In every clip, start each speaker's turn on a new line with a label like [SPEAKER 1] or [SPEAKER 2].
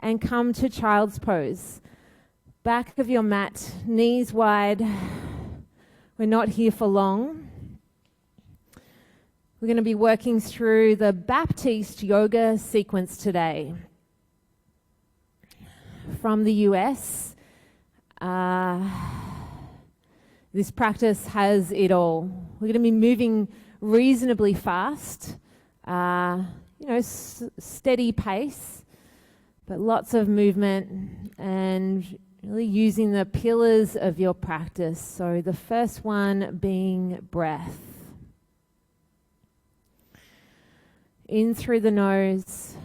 [SPEAKER 1] and come to child's pose. Back of your mat, knees wide. We're not here for long. We're going to be working through the Baptiste yoga sequence today. From the US, this practice has it all. We're going to be moving reasonably fast, steady pace, but lots of movement and really using the pillars of your practice. So the first one being breath. In through the nose,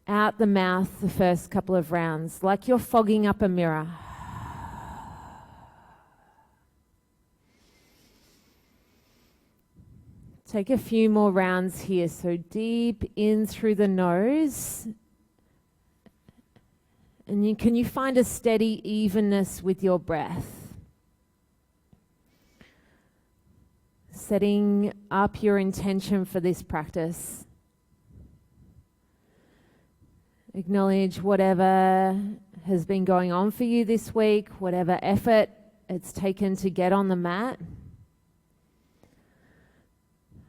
[SPEAKER 1] out the mouth the first couple of rounds, like you're fogging up a mirror. Take a few more rounds here. So deep in through the nose. And can you find a steady evenness with your breath? Setting up your intention for this practice. Acknowledge whatever has been going on for you this week, whatever effort it's taken to get on the mat.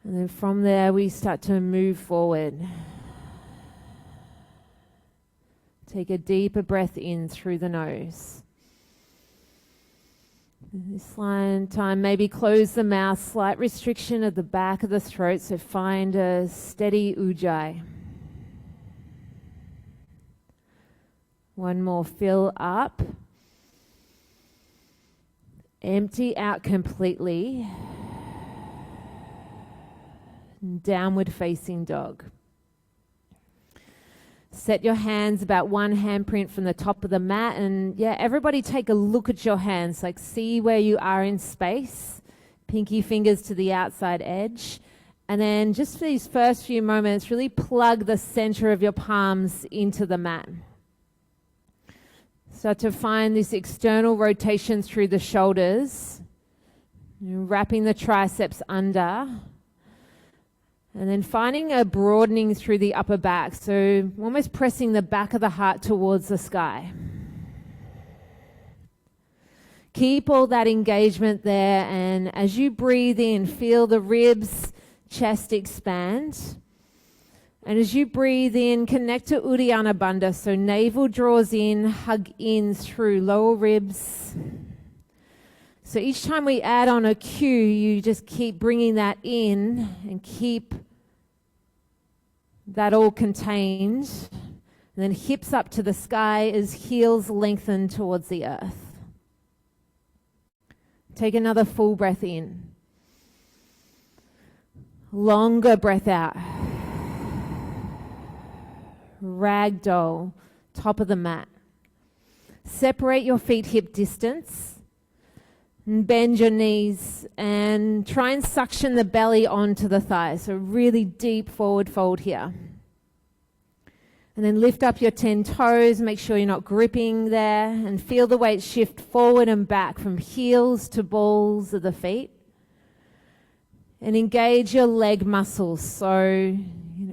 [SPEAKER 1] And then from there, we start to move forward. Take a deeper breath in through the nose. This time, maybe close the mouth, slight restriction at the back of the throat, so find a steady ujjayi. One more, fill up. Empty out completely. Downward facing dog. Set your hands about one handprint from the top of the mat, and everybody take a look at your hands, like see where you are in space. Pinky fingers to the outside edge. And then just for these first few moments, really plug the center of your palms into the mat. Start to find this external rotation through the shoulders, wrapping the triceps under. And then finding a broadening through the upper back, so almost pressing the back of the heart towards the sky. Keep all that engagement there, and as you breathe in, feel the ribs, chest expand. And as you breathe in, connect to Uddiyana Bandha, so navel draws in, hug in through lower ribs. So each time we add on a cue, you just keep bringing that in and keep that all contained. And then hips up to the sky as heels lengthen towards the earth. Take another full breath in. Longer breath out. Ragdoll, top of the mat. Separate your feet hip distance. And bend your knees and try and suction the belly onto the thighs. So really deep forward fold here. And then lift up your 10 toes. Make sure you're not gripping there. And feel the weight shift forward and back from heels to balls of the feet. And engage your leg muscles. So,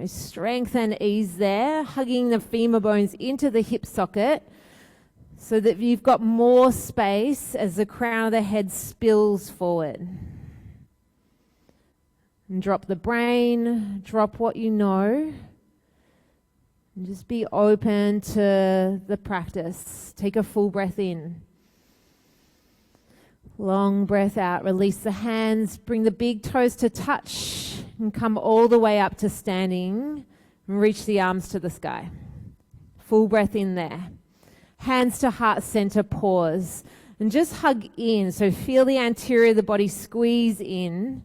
[SPEAKER 1] strength and ease there. Hugging the femur bones into the hip socket, so that you've got more space as the crown of the head spills forward. And drop the brain, drop what you know, and just be open to the practice. Take a full breath in. Long breath out, release the hands, bring the big toes to touch, and come all the way up to standing, and reach the arms to the sky. Full breath in there. Hands to heart center, pause. And just hug in. So feel the anterior of the body squeeze in.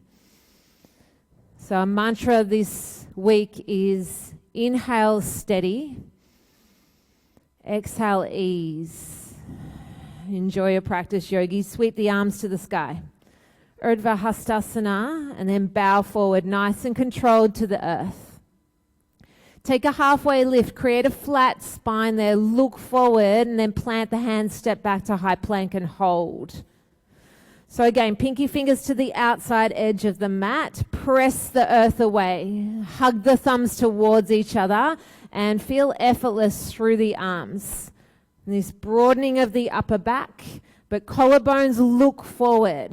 [SPEAKER 1] So our mantra this week is inhale steady. Exhale ease. Enjoy your practice, yogis. Sweep the arms to the sky. Urdhva Hastasana, and then bow forward nice and controlled to the earth. Take a halfway lift, create a flat spine there, look forward, and then plant the hands, step back to high plank and hold. So again, pinky fingers to the outside edge of the mat. Press the earth away. Hug the thumbs towards each other and feel effortless through the arms. And this broadening of the upper back, but collarbones look forward.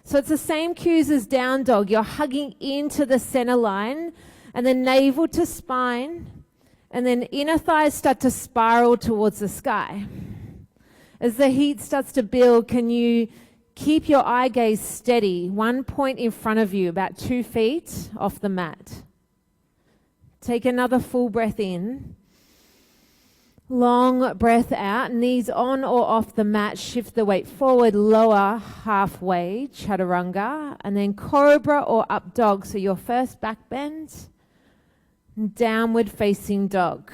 [SPEAKER 1] So it's the same cues as down dog. You're hugging into the center line and then navel to spine, and then inner thighs start to spiral towards the sky. As the heat starts to build, can you keep your eye gaze steady, 1 point in front of you, about 2 feet off the mat. Take another full breath in. Long breath out, knees on or off the mat, shift the weight forward, lower halfway, chaturanga, and then cobra or up dog. So your first back bend, downward facing dog.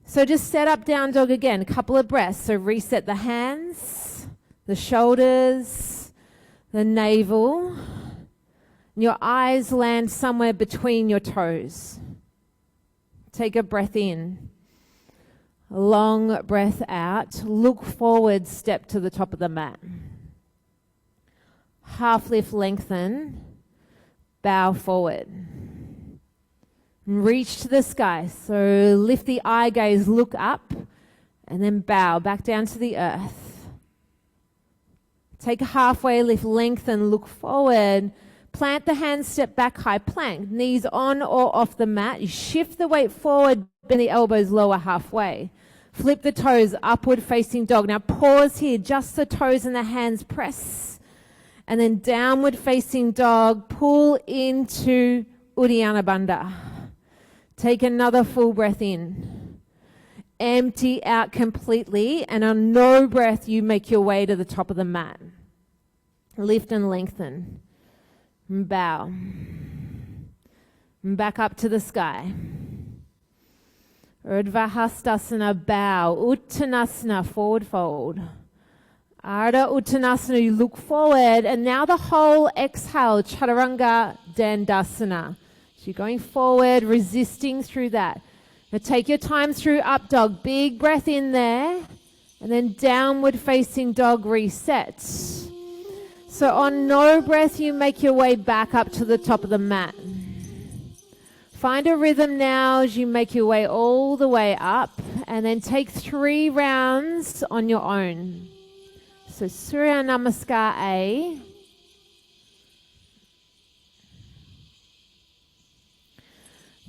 [SPEAKER 1] So just set up down dog again, a couple of breaths. So reset the hands, the shoulders, the navel. Your eyes land somewhere between your toes. Take a breath in. A long breath out. Look forward, step to the top of the mat. Half lift, lengthen. Bow forward. Reach to the sky. So lift the eye gaze, look up, and then bow back down to the earth. Take a halfway lift, lengthen, look forward. Plant the hands, step back, high plank. Knees on or off the mat. You shift the weight forward, bend the elbows lower halfway. Flip the toes, upward facing dog. Now pause here, just the toes and the hands press. And then downward facing dog, pull into Uddiyana Bandha. Take another full breath in. Empty out completely, and on no breath, you make your way to the top of the mat. Lift and lengthen. Bow. Back up to the sky. Urdhva Hastasana, bow. Uttanasana, forward fold. Ardha Uttanasana, you look forward, and now the whole exhale, Chaturanga Dandasana. So you're going forward, resisting through that. Now take your time through up dog. Big breath in there, and then downward facing dog, reset. So on no breath, you make your way back up to the top of the mat. Find a rhythm now as you make your way all the way up, and then take 3 rounds on your own. So Surya Namaskar A.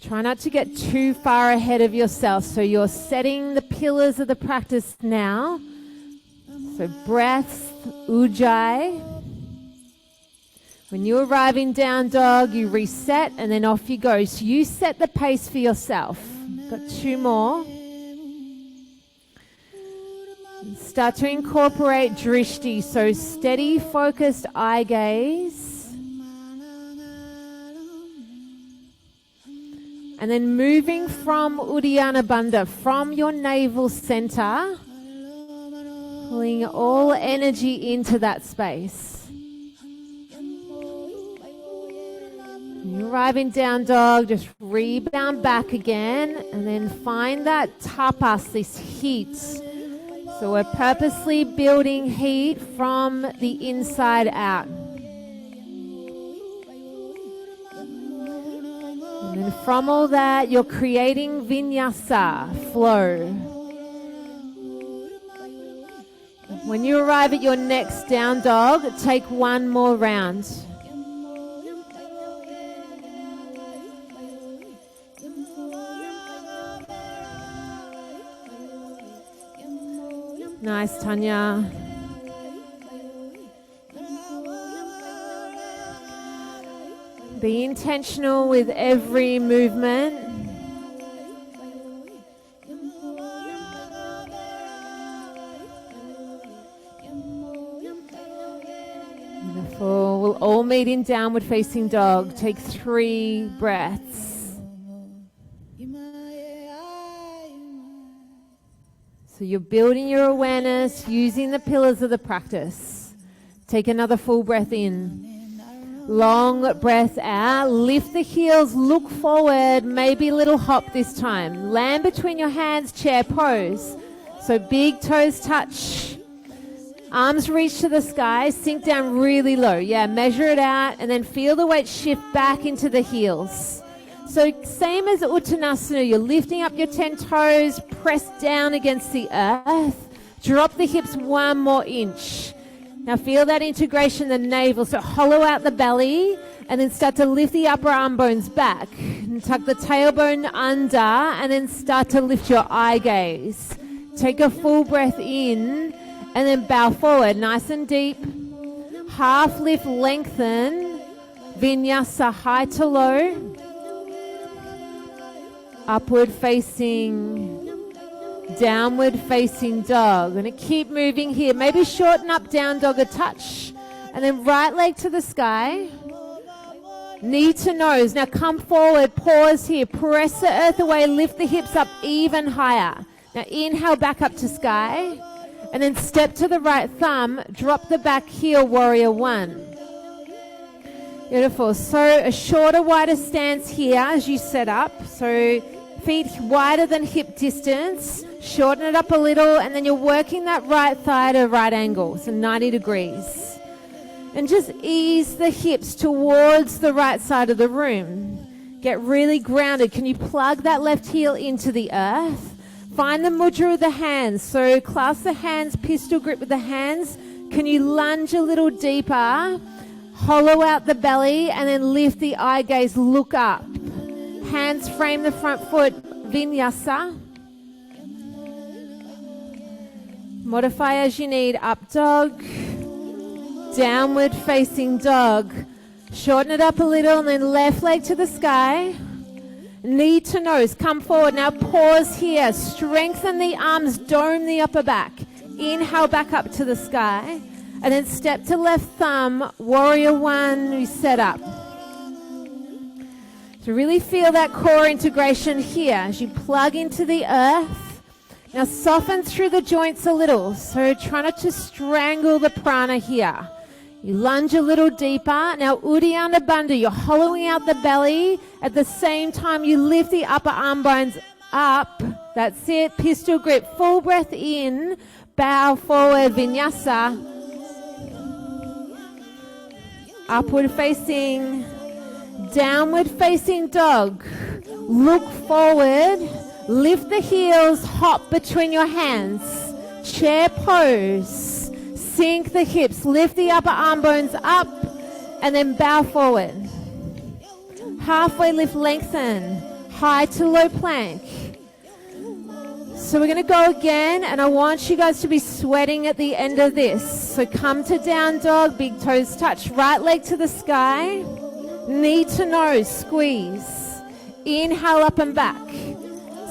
[SPEAKER 1] Try not to get too far ahead of yourself. So you're setting the pillars of the practice now. So breaths, Ujjayi. When you arrive in down dog, you reset and then off you go. So you set the pace for yourself. Got 2 more. Start to incorporate drishti, so steady, focused eye gaze. And then moving from Uddiyana Bandha, from your navel center, pulling all energy into that space. You arrive in down dog, just rebound back again, and then find that tapas, this heat. So we're purposely building heat from the inside out. And then from all that, you're creating vinyasa, flow. When you arrive at your next down dog, take 1 more round. Nice, Tanya. Be intentional with every movement. Wonderful. We'll all meet in downward facing dog. Take 3 breaths. So you're building your awareness using the pillars of the practice. Take another full breath in. Long breath out. Lift the heels, look forward, maybe a little hop this time. Land between your hands, chair pose. So big toes touch. Arms reach to the sky, sink down really low. Yeah, measure it out and then feel the weight shift back into the heels. So same as Uttanasana, you're lifting up your 10 toes, press down against the earth, drop the hips 1 more inch. Now feel that integration in the navel, so hollow out the belly and then start to lift the upper arm bones back. And tuck the tailbone under and then start to lift your eye gaze. Take a full breath in and then bow forward, nice and deep. Half lift, lengthen. Vinyasa, high to low. Upward facing, downward facing dog. Gonna keep moving here. Maybe shorten up down dog a touch. And then right leg to the sky. Knee to nose. Now come forward, pause here. Press the earth away, lift the hips up even higher. Now inhale back up to sky. And then step to the right thumb, drop the back heel, warrior 1. Beautiful. So a shorter, wider stance here as you set up. So feet wider than hip distance. Shorten it up a little, and then you're working that right thigh at a right angle, so 90 degrees. And just ease the hips towards the right side of the room. Get really grounded. Can you plug that left heel into the earth? Find the mudra of the hands. So clasp the hands, pistol grip with the hands. Can you lunge a little deeper? Hollow out the belly and then lift the eye gaze, look up. Hands frame the front foot, vinyasa. Modify as you need, up dog, downward facing dog. Shorten it up a little and then left leg to the sky. Knee to nose, come forward. Now pause here, strengthen the arms, dome the upper back. Inhale back up to the sky. And then step to left thumb, warrior 1, we set up. So really feel that core integration here as you plug into the earth. Now soften through the joints a little. So try not to strangle the prana here. You lunge a little deeper. Now Uddiyana Bandha, you're hollowing out the belly. At the same time, you lift the upper arm bones up. That's it. Pistol grip. Full breath in. Bow forward. Vinyasa. Upward facing, downward facing dog. Look forward, lift the heels, hop between your hands. Chair pose, sink the hips, lift the upper arm bones up, and then bow forward. Halfway lift, lengthen, high to low plank. So we're going to go again, and I want you guys to be sweating at the end of this. So come to down dog, big toes touch, right leg to the sky, knee to nose, squeeze. Inhale up and back.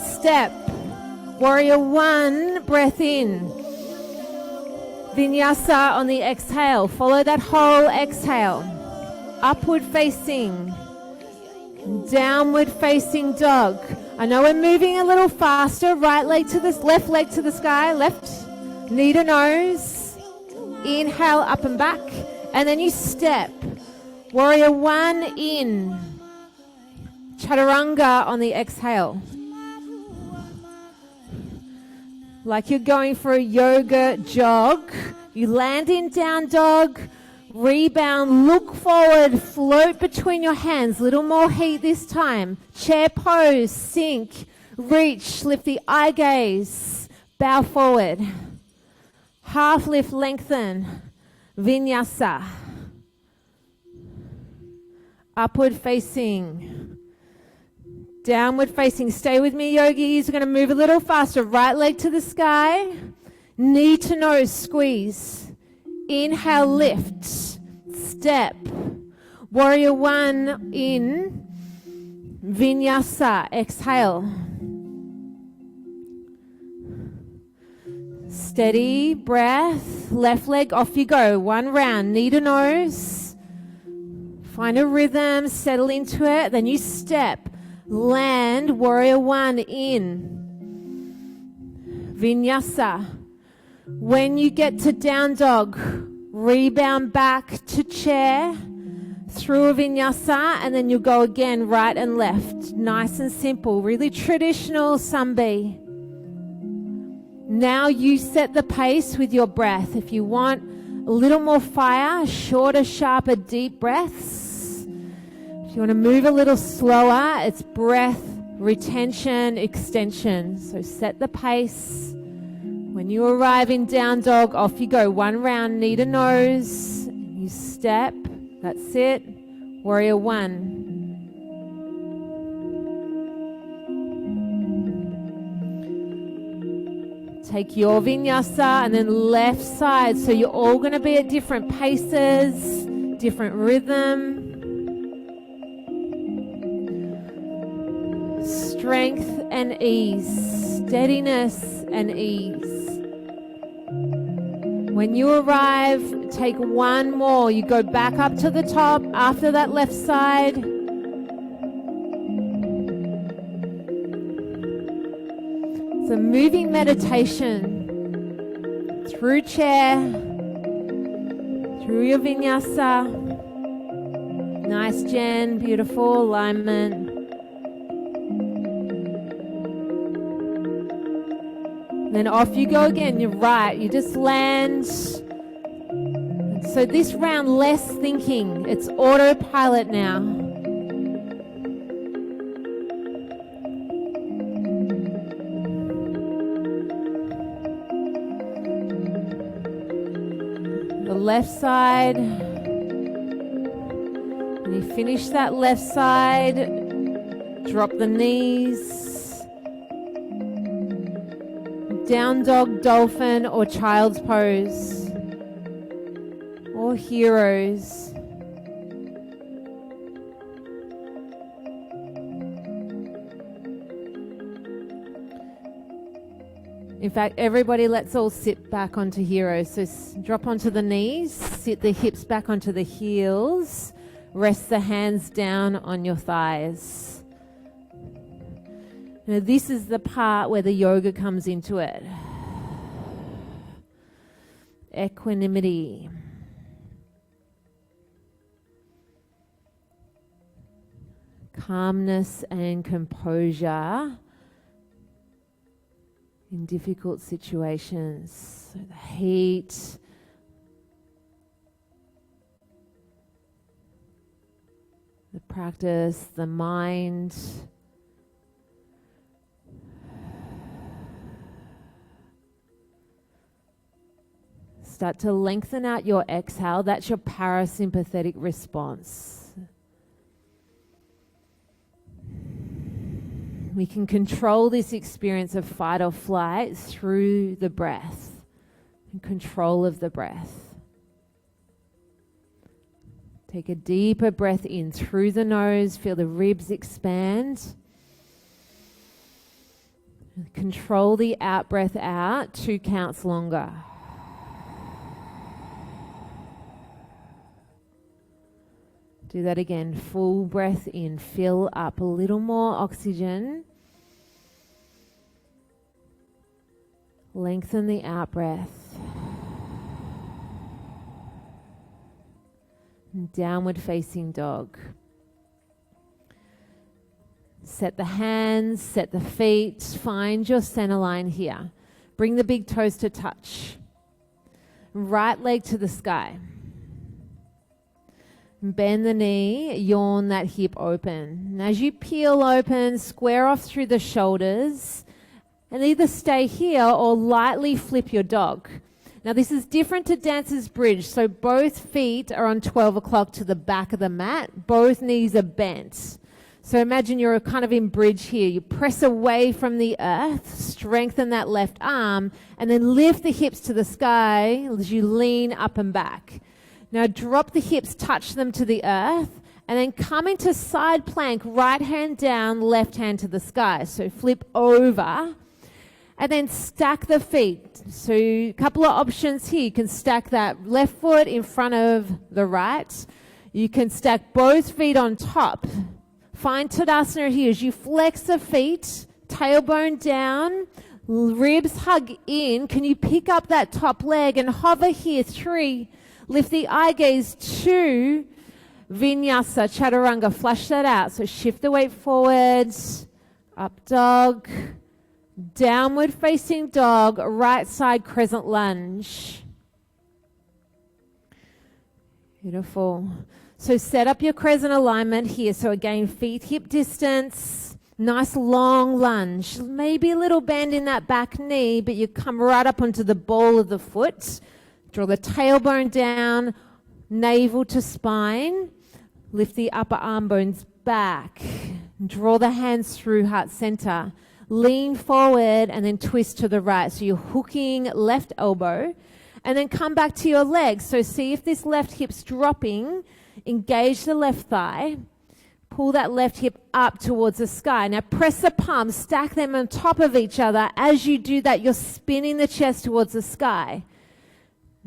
[SPEAKER 1] Step. Warrior 1, breath in. Vinyasa on the exhale. Follow that whole exhale. Upward facing. Downward facing dog. I know we're moving a little faster. Right leg to this, left leg to the sky. Left, knee to nose. Inhale up and back. And then you step. Warrior 1 in. Chaturanga on the exhale. Like you're going for a yoga jog. You land in down dog. Rebound, look forward, float between your hands. Little more heat this time. Chair pose, sink, reach, lift the eye gaze. Bow forward. Half lift, lengthen. Vinyasa. Upward facing. Downward facing. Stay with me, yogis. We're going to move a little faster. Right leg to the sky. Knee to nose, squeeze. Inhale, lift, step. Warrior 1 in. Vinyasa, exhale. Steady breath. Left leg, off you go. 1 round, knee to nose. Find a rhythm, settle into it. Then you step. Land, warrior 1 in. Vinyasa. When you get to down dog, rebound back to chair, through a vinyasa, and then you'll go again right and left. Nice and simple, really traditional Sambi. Now you set the pace with your breath. If you want a little more fire, shorter, sharper, deep breaths. If you want to move a little slower, it's breath, retention, extension. So set the pace. When you arrive in down dog, off you go. One round, knee to nose. You step. That's it. Warrior one. Take your vinyasa and then left side. So you're all going to be at different paces, different rhythm. Strength and ease, steadiness and ease. When you arrive, take one more. You go back up to the top after that left side. It's a moving meditation through chair, through your vinyasa. Nice, Jen, beautiful alignment. Then off you go again. You're right. You just land. So this round, less thinking. It's autopilot now. The left side. When you finish that left side, drop the knees. Down dog, dolphin, or child's pose, or heroes. In fact, everybody, let's all sit back onto heroes. So drop onto the knees, sit the hips back onto the heels, rest the hands down on your thighs. Now this is the part where the yoga comes into it. Equanimity. Calmness and composure in difficult situations. So the heat, the practice, the mind. Start to lengthen out your exhale. That's your parasympathetic response. We can control this experience of fight or flight through the breath and control of the breath. Take a deeper breath in through the nose. Feel the ribs expand. Control the out breath out. 2 counts longer. Do that again. Full breath in. Fill up a little more oxygen. Lengthen the out breath. And downward facing dog. Set the hands, set the feet. Find your center line here. Bring the big toes to touch. Right leg to the sky. Bend the knee, yawn that hip open. And as you peel open, square off through the shoulders and either stay here or lightly flip your dog. Now this is different to Dancer's Bridge. So both feet are on 12 o'clock to the back of the mat. Both knees are bent. So imagine you're kind of in bridge here. You press away from the earth, strengthen that left arm, and then lift the hips to the sky as you lean up and back. Now drop the hips, touch them to the earth, and then come into side plank, right hand down, left hand to the sky. So flip over, and then stack the feet. So a couple of options here. You can stack that left foot in front of the right. You can stack both feet on top. Find Tadasana here as you flex the feet, tailbone down, ribs hug in. Can you pick up that top leg and hover here? 3. Lift the eye gaze. 2. Vinyasa, chaturanga. Flush that out. So shift the weight forwards. Up dog. Downward facing dog, right side crescent lunge. Beautiful. So set up your crescent alignment here. So again, feet hip distance, nice long lunge. Maybe a little bend in that back knee, but you come right up onto the ball of the foot. Draw the tailbone down, navel to spine. Lift the upper arm bones back. Draw the hands through heart center. Lean forward and then twist to the right. So you're hooking left elbow. And then come back to your legs. So see if this left hip's dropping. Engage the left thigh. Pull that left hip up towards the sky. Now press the palms, stack them on top of each other. As you do that, you're spinning the chest towards the sky.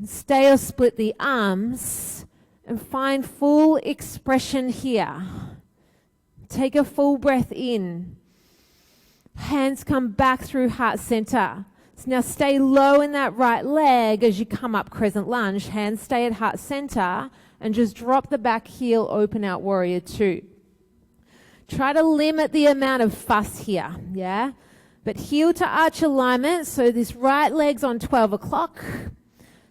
[SPEAKER 1] Stay or split the arms and find full expression here. Take a full breath in. Hands come back through heart center. So now stay low in that right leg as you come up crescent lunge. Hands stay at heart center and just drop the back heel, open out warrior two. Try to limit the amount of fuss here, yeah? But heel to arch alignment, so this right leg's on 12 o'clock.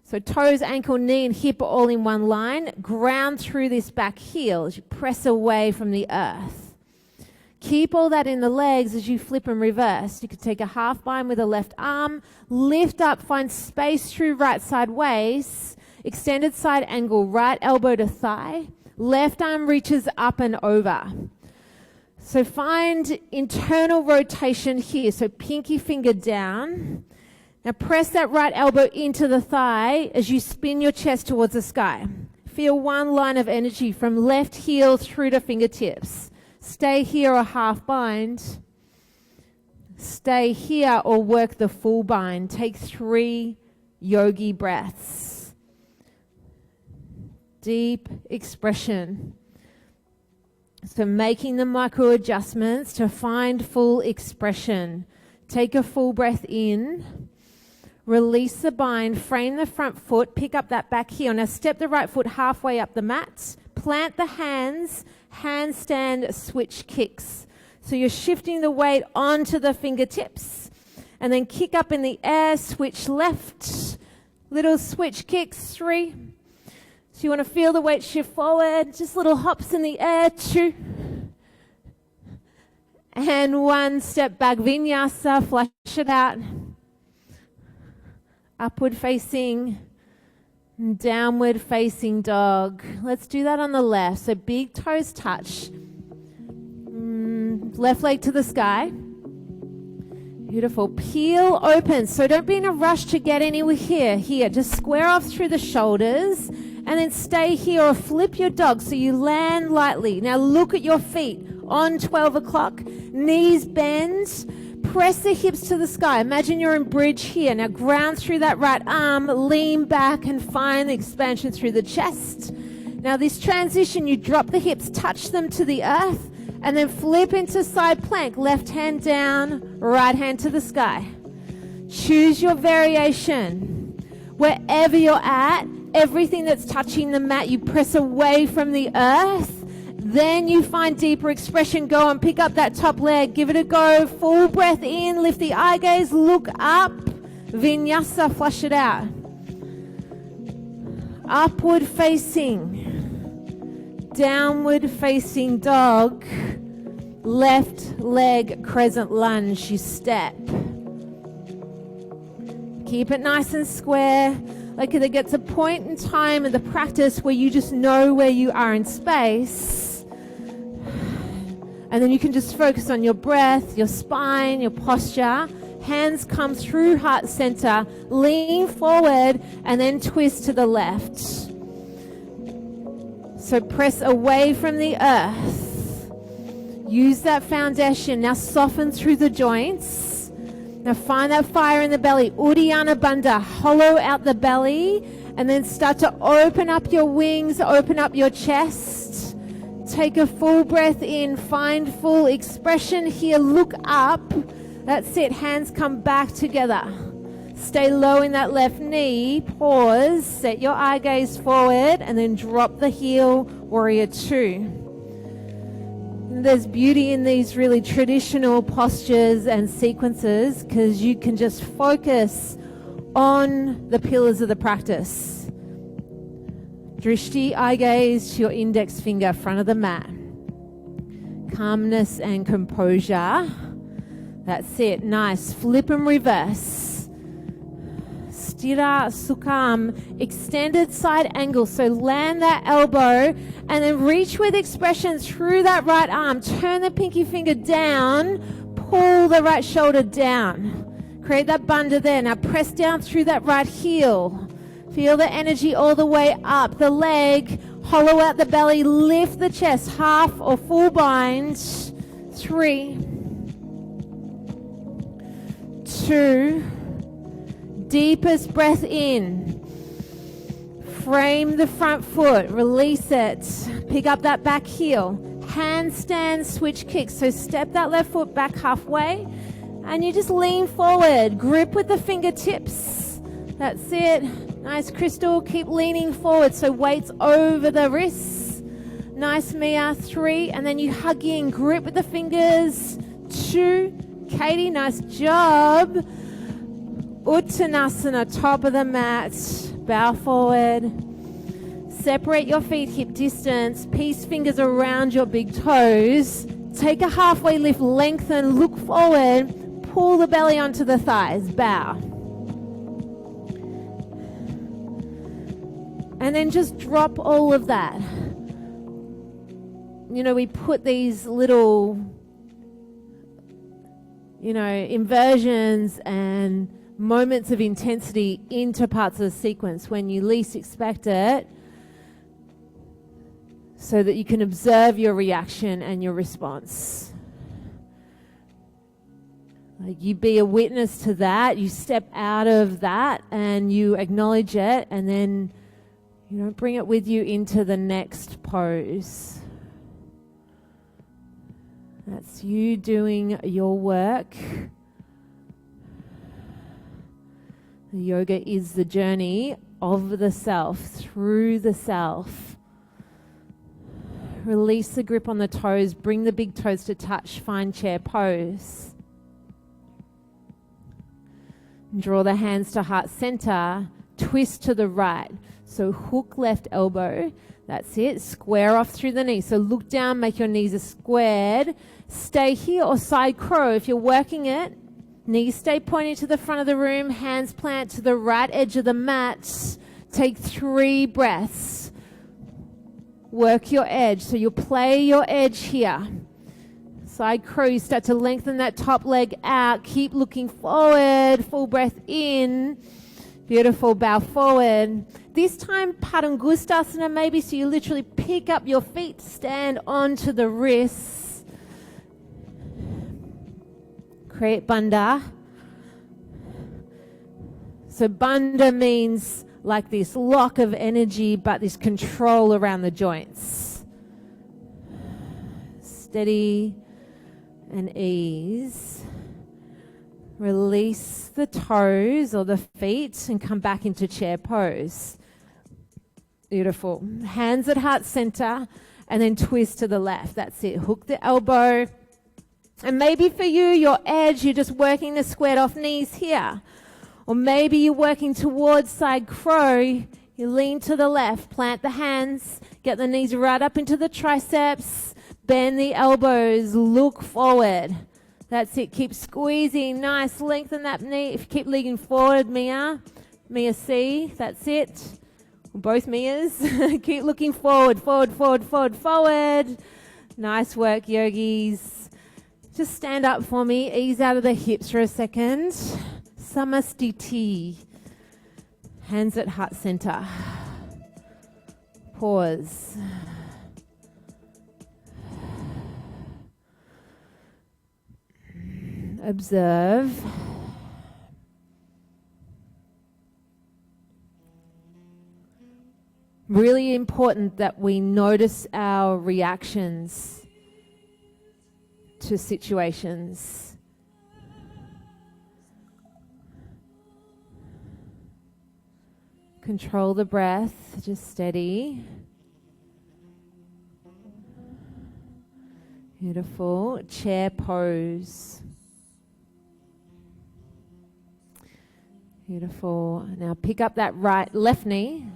[SPEAKER 1] So toes, ankle, knee, and hip are all in one line. Ground through this back heel as you press away from the earth. Keep all that in the legs as you flip and reverse. You could take a half bind with the left arm, lift up, find space through right side waist, extended side angle, right elbow to thigh, left arm reaches up and over. So find internal rotation here. So pinky finger down. Now press that right elbow into the thigh as you spin your chest towards the sky. Feel one line of energy from left heel through to fingertips. Stay here or half bind. Stay here or work the full bind. Take 3 yogi breaths. Deep expression. So making the micro adjustments to find full expression. Take a full breath in. Release the bind. Frame the front foot. Pick up that back heel. Now step the right foot halfway up the mat. Plant the hands. Handstand switch kicks. So you're shifting the weight onto the fingertips and then kick up in the air, switch left, little switch kicks, 3. So you want to feel the weight shift forward, just little hops in the air, 2. And 1 step back, vinyasa, flush it out. Upward facing. Downward facing dog. Let's do that on the left. So big toes touch. Left leg to the sky. Beautiful. Peel open. So don't be in a rush to get anywhere here. Here, just square off through the shoulders and then stay here or flip your dog so you land lightly. Now look at your feet on 12 o'clock. Knees bend. Press the hips to the sky. Imagine you're in bridge here. Now ground through that right arm, lean back and find the expansion through the chest. Now this transition, you drop the hips, touch them to the earth, and then flip into side plank. Left hand down, right hand to the sky. Choose your variation. Wherever you're at, everything that's touching the mat, you press away from the earth. Then you find deeper expression. Go and pick up that top leg. Give it a go. Full breath in. Lift the eye gaze. Look up. Vinyasa. Flush it out. Upward facing. Downward facing dog. Left leg crescent lunge. You step. Keep it nice and square. Like there gets a point in time in the practice where you just know where you are in space. And then you can just focus on your breath, your spine, your posture. Hands come through heart center. Lean forward and then twist to the left. So press away from the earth. Use that foundation. Now soften through the joints. Now find that fire in the belly. Uddiyana Bandha. Hollow out the belly. And then start to open up your wings. Open up your chest. Take a full breath in. Find full expression here. Look up. That's it. Hands come back together. Stay low in that left knee. Pause. Set your eye gaze forward. And then drop the heel. Warrior two. There's beauty in these really traditional postures and sequences because you can just focus on the pillars of the practice. Drishti, eye gaze to your index finger, front of the mat. Calmness and composure. That's it. Nice. Flip and reverse. Sthira Sukham. Extended side angle. So land that elbow and then reach with expression through that right arm. Turn the pinky finger down. Pull the right shoulder down. Create that bandha there. Now press down through that right heel. Feel the energy all the way up the leg. Hollow out the belly. Lift the chest. Half or full bind. 3, 2, deepest breath in. Frame the front foot, release it. Pick up that back heel. Handstand switch kick. So step that left foot back halfway and you just lean forward. Grip with the fingertips. That's it. Nice, Crystal. Keep leaning forward. So weight's over the wrists. Nice, Mia. 3, and then you hug in. Grip with the fingers. 2, Katie, nice job. Uttanasana, top of the mat. Bow forward. Separate your feet hip distance. Peace fingers around your big toes. Take a halfway lift, lengthen, look forward. Pull the belly onto the thighs. Bow. And then just drop all of that. You know, we put these little, inversions and moments of intensity into parts of the sequence when you least expect it, so that you can observe your reaction and your response. Like, you be a witness to that, you step out of that and you acknowledge it, and then bring it with you into the next pose. That's you doing your work. The yoga is the journey of the self, through the self. Release the grip on the toes, bring the big toes to touch, find chair pose. Draw the hands to heart center, twist to the right. So hook left elbow, that's it. Square off through the knee. So look down, make your knees squared. Stay here or side crow if you're working it. Knees stay pointing to the front of the room, hands plant to the right edge of the mat. Take 3 breaths. Work your edge. So you'll play your edge here. Side crow, you start to lengthen that top leg out. Keep looking forward. Full breath in. Beautiful, bow forward. This time, Padangustasana maybe, so you literally pick up your feet, stand onto the wrists. Create bandha. So bandha means like this lock of energy, but this control around the joints. Steady and ease. Release the toes or the feet and come back into chair pose. Beautiful. Hands at heart center and then twist to the left. That's it. Hook the elbow. And maybe for you, your edge, you're just working the squared off knees here. Or maybe you're working towards side crow. You lean to the left, plant the hands, get the knees right up into the triceps, bend the elbows, look forward. That's it. Keep squeezing. Nice. Lengthen that knee. If you keep leaning forward, Mia. Mia C. That's it. Both Mias. Keep looking forward, forward, forward, forward, forward. Nice work, yogis. Just stand up for me. Ease out of the hips for a second. Samastiti. Hands at heart center. Pause. Observe. Really important that we notice our reactions to situations. Control the breath, just steady. Beautiful. Chair pose. Beautiful. Now pick up that left knee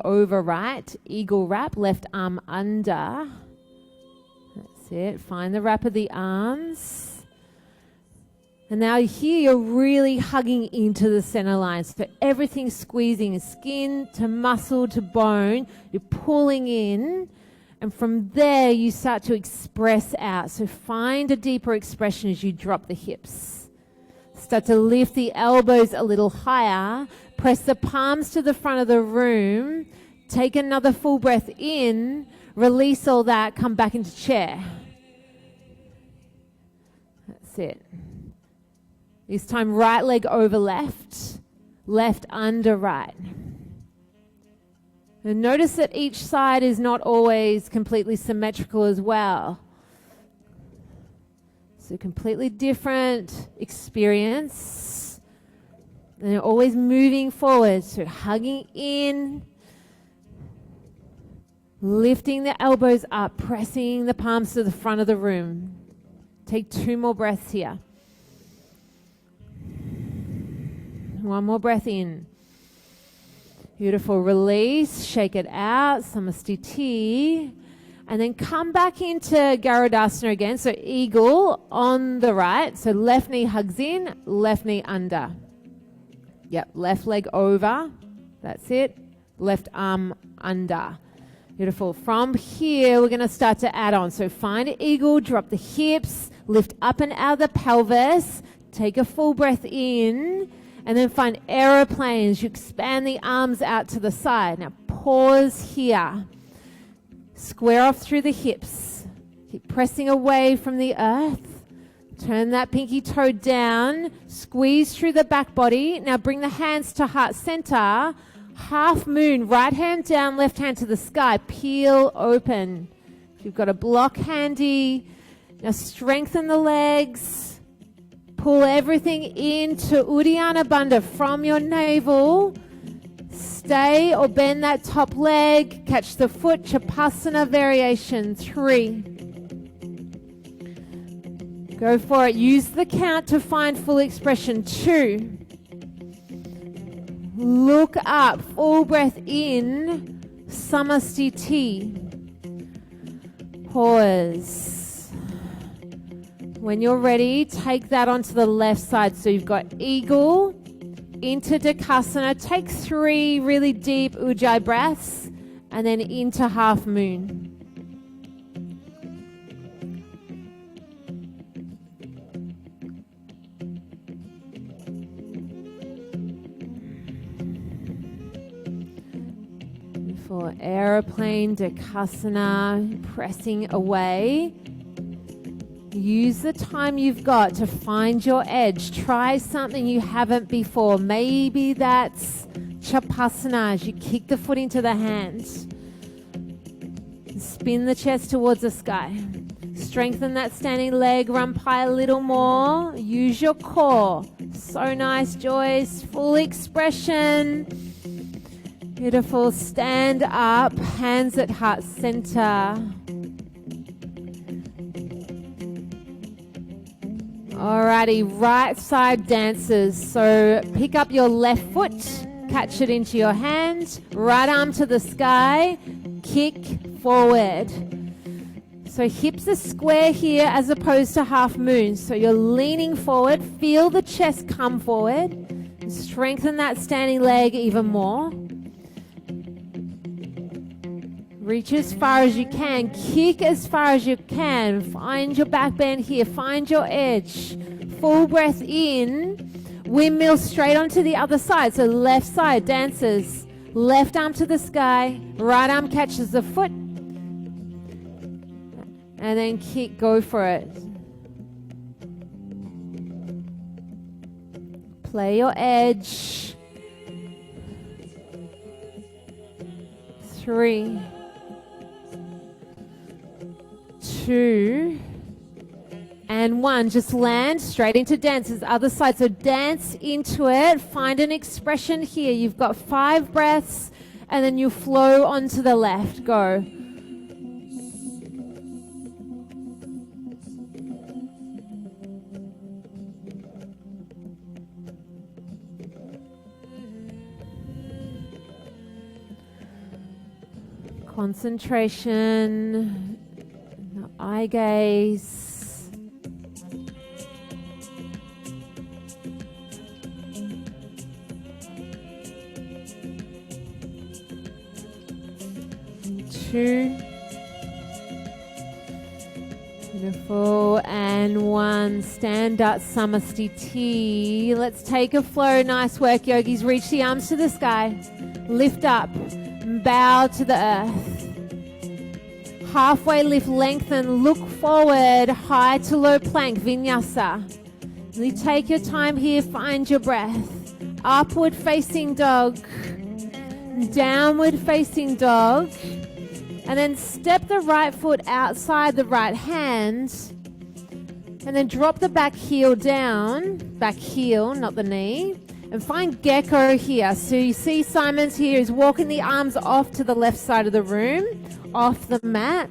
[SPEAKER 1] over right, eagle wrap, left arm under. That's it. Find the wrap of the arms. And now here you're really hugging into the center line. So everything's squeezing, skin to muscle to bone. You're pulling in. And from there, you start to express out. So find a deeper expression as you drop the hips. Start to lift the elbows a little higher. Press the palms to the front of the room. Take another full breath in. Release all that. Come back into chair. That's it. This time, right leg over left. Left under right. And notice that each side is not always completely symmetrical as well. So completely different experience. And you're always moving forward. So hugging in. Lifting the elbows up. Pressing the palms to the front of the room. Take 2 more breaths here. 1 more breath in. Beautiful. Release. Shake it out. Samastiti. And then come back into Garudasana again. So eagle on the right. So left knee hugs in, left knee under. Yep. Left leg over. That's it. Left arm under. Beautiful. From here, we're going to start to add on. So find an eagle, drop the hips, lift up and out of the pelvis. Take a full breath in. And then find aeroplanes. You expand the arms out to the side. Now pause here. Square off through the hips. Keep pressing away from the earth. Turn that pinky toe down. Squeeze through the back body. Now bring the hands to heart center. Half moon. Right hand down, left hand to the sky. Peel open. If you've got a block handy. Now strengthen the legs. Pull everything into Uddiyana Bandha from your navel. Stay or bend that top leg. Catch the foot. Chapasana variation. 3. Go for it. Use the count to find full expression. 2. Look up. Full breath in. Samastiti. Pause. When you're ready, take that onto the left side. So you've got eagle into Dakasana. Take 3 really deep Ujjayi breaths and then into half moon. For aeroplane, Dakasana, pressing away. Use the time you've got to find your edge. Try something you haven't before. Maybe that's Chapasana as you kick the foot into the hands. Spin the chest towards the sky. Strengthen that standing leg. Rumpai a little more. Use your core. So nice, Joyce. Full expression. Beautiful. Stand up. Hands at heart center. Alrighty, right side dancers. So pick up your left foot, catch it into your hand, right arm to the sky, kick forward. So hips are square here as opposed to half moon. So you're leaning forward, feel the chest come forward, and strengthen that standing leg even more. Reach as far as you can. Kick as far as you can. Find your back bend here. Find your edge. Full breath in. Windmill straight onto the other side. So left side, dancers. Left arm to the sky. Right arm catches the foot. And then kick. Go for it. Play your edge. 3. 2 and 1. Just land straight into dancers. Other side. So dance into it. Find an expression here. You've got 5 breaths and then you flow onto the left. Go. Concentration, the eye gaze. And 2. Beautiful. And 1. Stand up, Samasthiti. Let's take a flow. Nice work, yogis. Reach the arms to the sky. Lift up. Bow to the earth. Halfway lift, lengthen, look forward, high to low plank, vinyasa. You take your time here, find your breath. Upward facing dog, downward facing dog, and then step the right foot outside the right hand, and then drop the back heel down, back heel, not the knee, and find gecko here. So you see Simon's here is walking the arms off to the left side of the room, off the mat.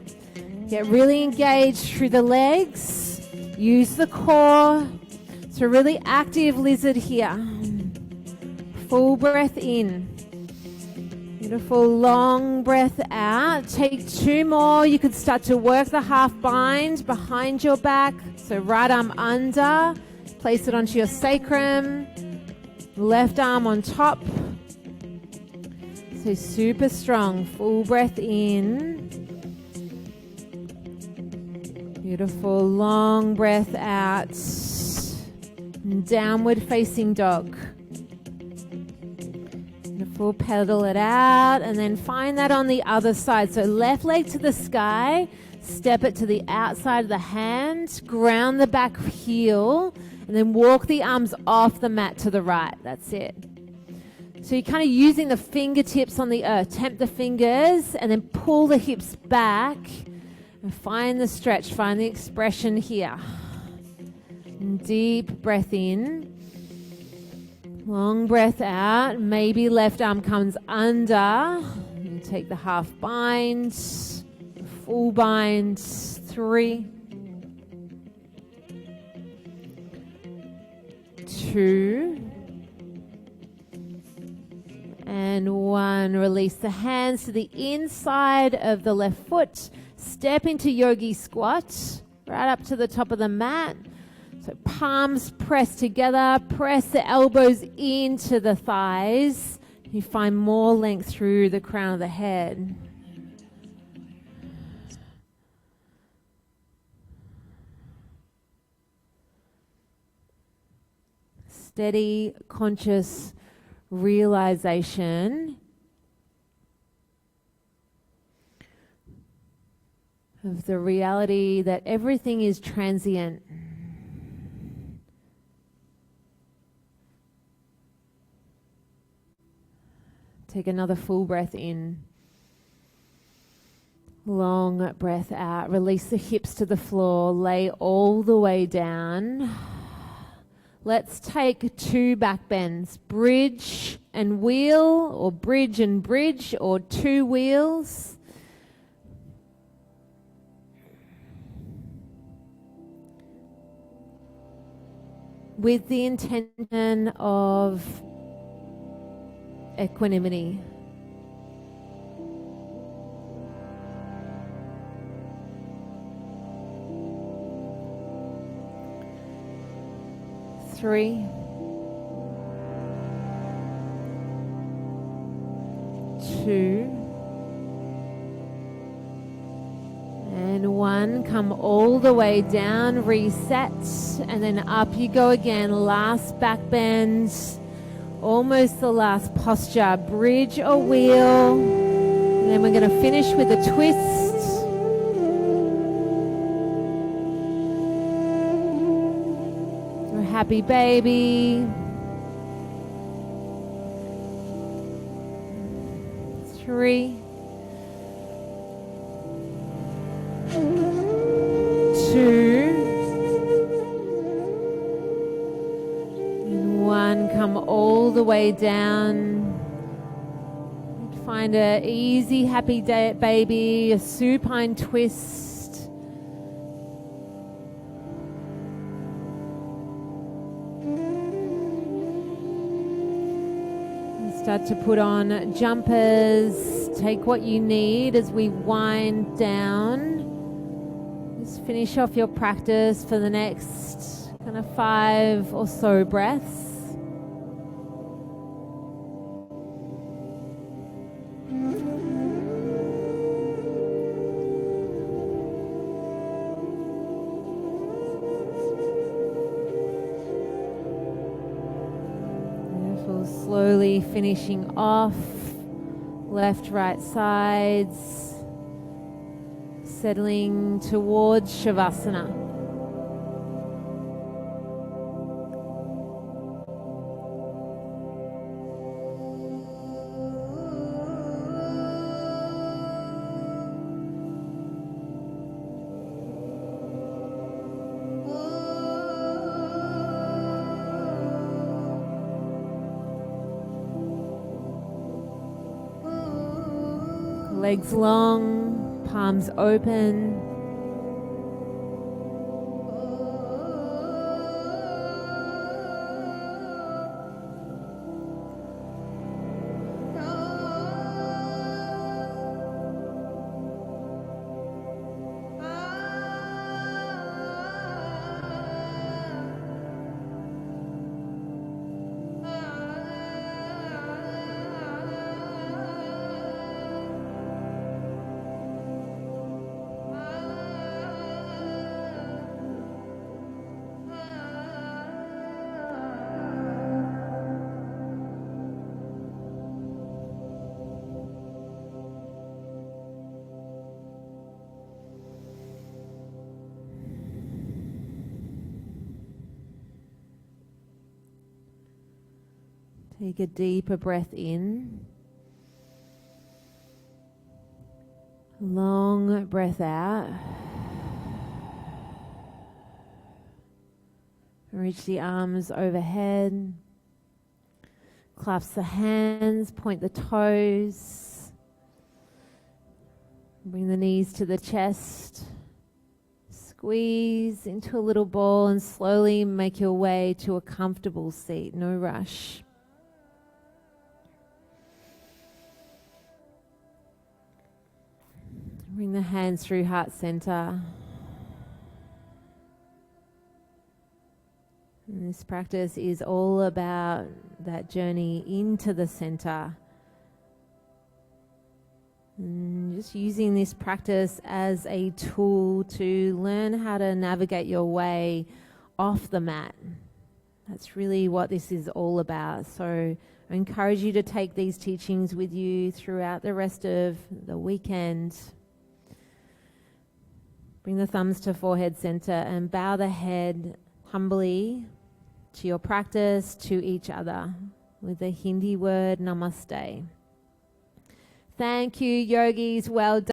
[SPEAKER 1] Get really engaged through the legs. Use the core. It's a really active lizard here. Full breath in. Beautiful long breath out. Take 2 more. You could start to work the half bind behind your back. So right arm under. Place it onto your sacrum. Left arm on top. So super strong. Full breath in. Beautiful long breath out. Downward facing dog. Beautiful. Pedal it out and then find that on the other side. So left leg to the sky. Step it to the outside of the hand. Ground the back heel. And then walk the arms off the mat to the right. That's it. So you're kind of using the fingertips on the earth. Temp the fingers and then pull the hips back. And find the stretch, find the expression here. And deep breath in. Long breath out. Maybe left arm comes under. You take the half bind. Full bind. 3. 2. And 1. Release the hands to the inside of the left foot. Step into yogi squat. Right up to the top of the mat. So palms press together. Press the elbows into the thighs. You find more length through the crown of the head. Steady, conscious realization of the reality that everything is transient. Take another full breath in. Long breath out. Release the hips to the floor. Lay all the way down. Let's take 2 back bends. Bridge and wheel, or bridge and bridge, or 2 wheels. With the intention of equanimity. Three, 2, and 1. Come all the way down, reset, and then up you go again. Last back bend, almost the last posture. Bridge or wheel, and then we're going to finish with a twist. Happy baby. 3, 2, and 1. Come all the way down. Find a easy, happy baby, a supine twist. Start to put on jumpers. Take what you need as we wind down. Just finish off your practice for the next kind of 5 or so breaths. Slowly finishing off left, right sides, settling towards Shavasana. Legs long, palms open. Take a deeper breath in. Long breath out. Reach the arms overhead. Clasp the hands, point the toes. Bring the knees to the chest. Squeeze into a little ball and slowly make your way to a comfortable seat. No rush. Bring the hands through heart center. And this practice is all about that journey into the center. And just using this practice as a tool to learn how to navigate your way off the mat. That's really what this is all about. So I encourage you to take these teachings with you throughout the rest of the weekend. Bring the thumbs to forehead center and bow the head humbly to your practice, to each other, with the Hindi word namaste. Thank you, yogis. Well done.